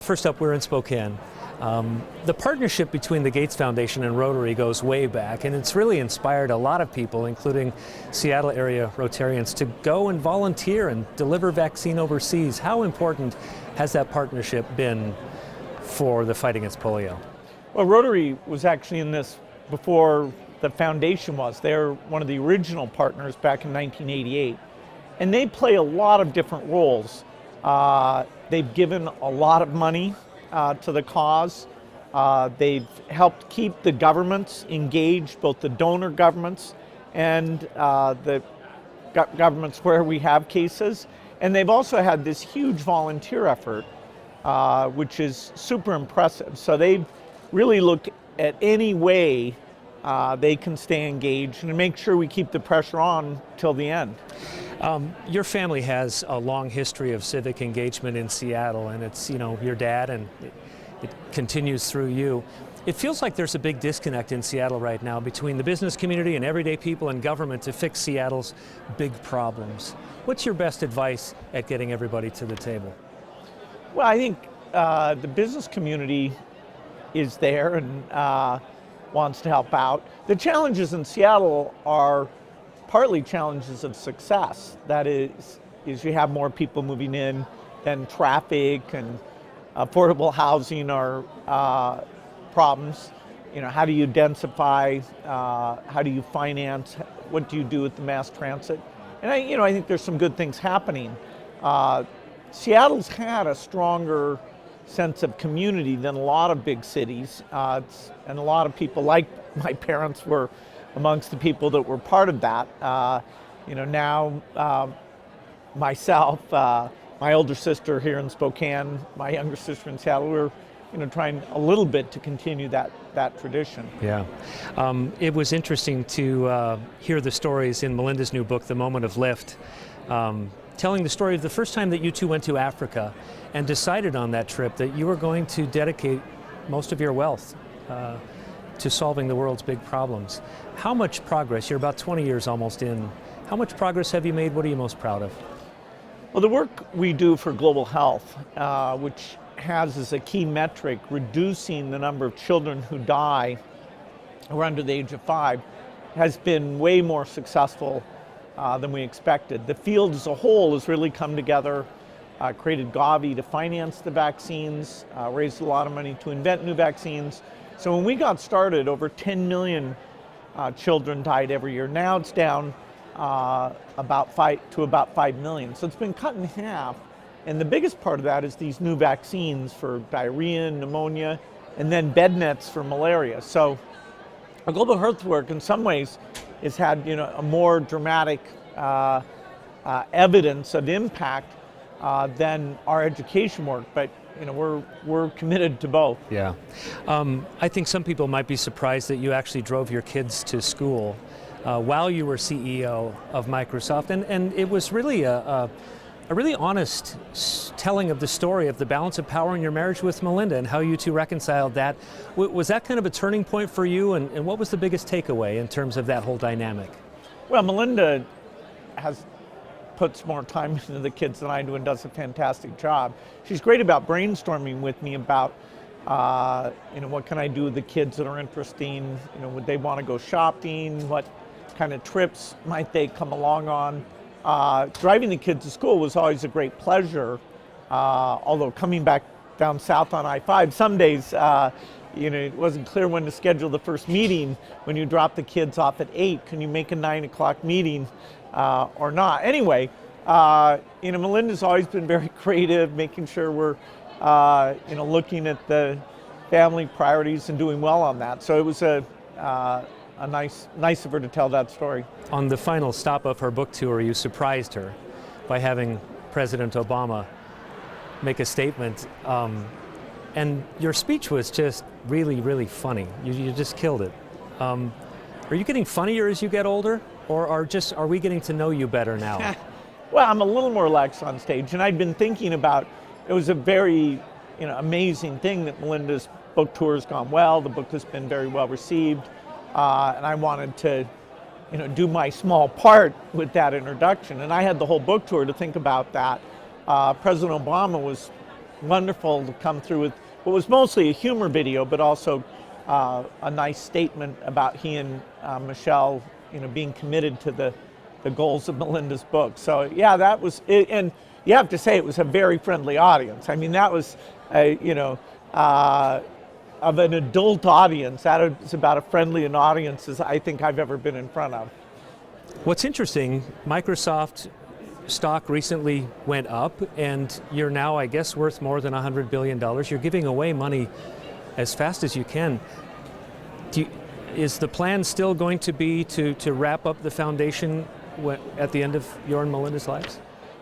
First up, we're in Spokane. The partnership between the Gates Foundation and Rotary goes way back, and it's really inspired a lot of people, including Seattle area Rotarians, to go and volunteer and deliver vaccine overseas. How important has that partnership been for the fight against polio? Well, Rotary was actually in this before the foundation was. They're one of the original partners back in 1988, and they play a lot of different roles. They've given a lot of money to the cause. They've helped keep the governments engaged, both the donor governments and the governments where we have cases. And they've also had this huge volunteer effort, which is super impressive. So they've really looked at any way they can stay engaged and make sure we keep the pressure on till the end. Your family has a long history of civic engagement in Seattle, and it's, your dad, and it continues through you. It feels like there's a big disconnect in Seattle right now between the business community and everyday people and government to fix Seattle's big problems. What's your best advice at getting everybody to the table? Well, I think the business community is there and wants to help out. The challenges in Seattle are partly challenges of success. That is you have more people moving in than traffic and affordable housing are problems. How do you densify? How do you finance? What do you do with the mass transit? And I think there's some good things happening. Seattle's had a stronger sense of community than a lot of big cities, and a lot of people, like my parents, were amongst the people that were part of that. Now myself, my older sister here in Spokane, my younger sister in Seattle, we're trying a little bit to continue that tradition. Yeah. It was interesting to hear the stories in Melinda's new book, The Moment of Lift, telling the story of the first time that you two went to Africa and decided on that trip that you were going to dedicate most of your wealth to solving the world's big problems. How much progress, you're about 20 years almost in, how much progress have you made? What are you most proud of? Well, the work we do for global health, which has as a key metric reducing the number of children who die who are under the age of 5, has been way more successful than we expected. The field as a whole has really come together, created Gavi to finance the vaccines, raised a lot of money to invent new vaccines. So when we got started, over 10 million children died every year. Now it's down about 5 million. So it's been cut in half. And the biggest part of that is these new vaccines for diarrhea and pneumonia, and then bed nets for malaria. So our global health work in some ways has had a more dramatic evidence of impact than our education work. But we're committed to both. Yeah. I think some people might be surprised that you actually drove your kids to school while you were CEO of Microsoft, and it was really a really honest telling of the story of the balance of power in your marriage with Melinda and how you two reconciled that. Was that kind of a turning point for you, and what was the biggest takeaway in terms of that whole dynamic? Well, Melinda puts more time into the kids than I do and does a fantastic job. She's great about brainstorming with me about what can I do with the kids that are interesting, would they want to go shopping, what kind of trips might they come along on. Driving the kids to school was always a great pleasure, although coming back down south on I-5 some days, it wasn't clear when to schedule the first meeting. When you drop the kids off at 8, can you make a 9 o'clock meeting or not? Anyway, Melinda's always been very creative, making sure we're looking at the family priorities and doing well on that. So it was a nice of her to tell that story. On the final stop of her book tour, you surprised her by having President Obama make a statement, and your speech was just really, really funny. You just killed it. Are you getting funnier as you get older, or are we getting to know you better now? Well, I'm a little more relaxed on stage, and I'd been thinking about, it was a very amazing thing that Melinda's book tour has gone well. The book has been very well received. And I wanted to, do my small part with that introduction. And I had the whole book tour to think about that. President Obama was wonderful to come through with what was mostly a humor video, but also a nice statement about he and Michelle, being committed to the goals of Melinda's book. So yeah, that was it, and you have to say it was a very friendly audience. I mean, that was of an adult audience. That is about as friendly an audience as I think I've ever been in front of. What's interesting, Microsoft stock recently went up, and you're now, I guess, worth more than $100 billion. You're giving away money as fast as you can. Is the plan still going to be to wrap up the foundation at the end of your and Melinda's lives?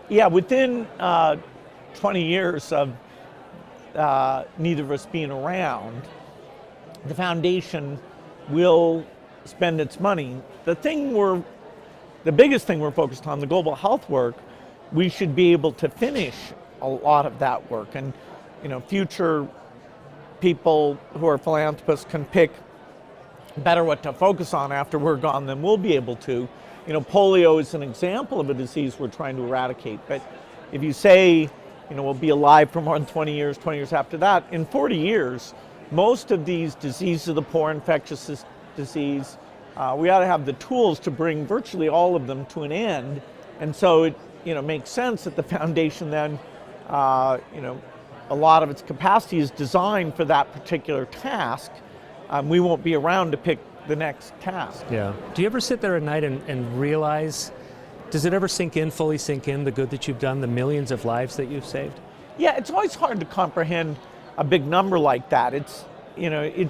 Yeah, within 20 years of neither of us being around, the foundation will spend its money. The biggest thing we're focused on, the global health work, we should be able to finish a lot of that work. And future people who are philanthropists can pick better what to focus on after we're gone than we'll be able to. Polio is an example of a disease we're trying to eradicate. But if you say, we'll be alive for more than 20 years after that, in 40 years, most of these diseases of the poor, infectious disease, we ought to have the tools to bring virtually all of them to an end. And so it makes sense that the foundation then, a lot of its capacity is designed for that particular task. We won't be around to pick the next task. Yeah. Do you ever sit there at night and realize, does it ever fully sink in, the good that you've done, the millions of lives that you've saved? Yeah, it's always hard to comprehend a big number like that. It's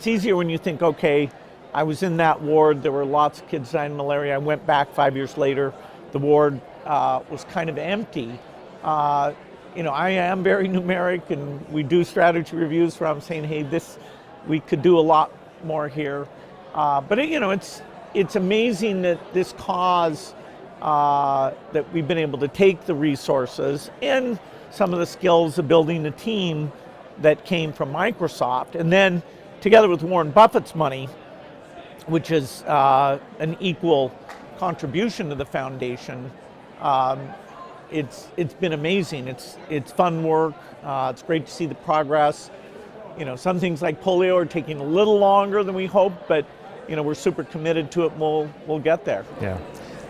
easier when you think, okay, I was in that ward, there were lots of kids dying of malaria. I went back 5 years later, the ward was kind of empty. I am very numeric, and we do strategy reviews where I'm saying, hey, we could do a lot more here. But it's amazing that this cause, that we've been able to take the resources and some of the skills of building a team that came from Microsoft, and then together with Warren Buffett's money, which is an equal contribution to the foundation. It's been amazing. It's fun work. It's great to see the progress. Some things like polio are taking a little longer than we hoped, but we're super committed to it, and we'll get there. Yeah.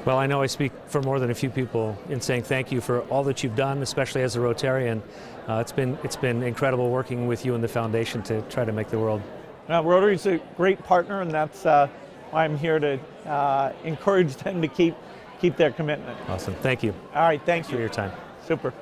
Well, I know I speak for more than a few people in saying thank you for all that you've done, especially as a Rotarian. It's been incredible working with you and the foundation to try to make the world. Rotary's a great partner, and that's why I'm here to encourage them to keep their commitment. Awesome. Thank you. All right. Thanks for your time. Super.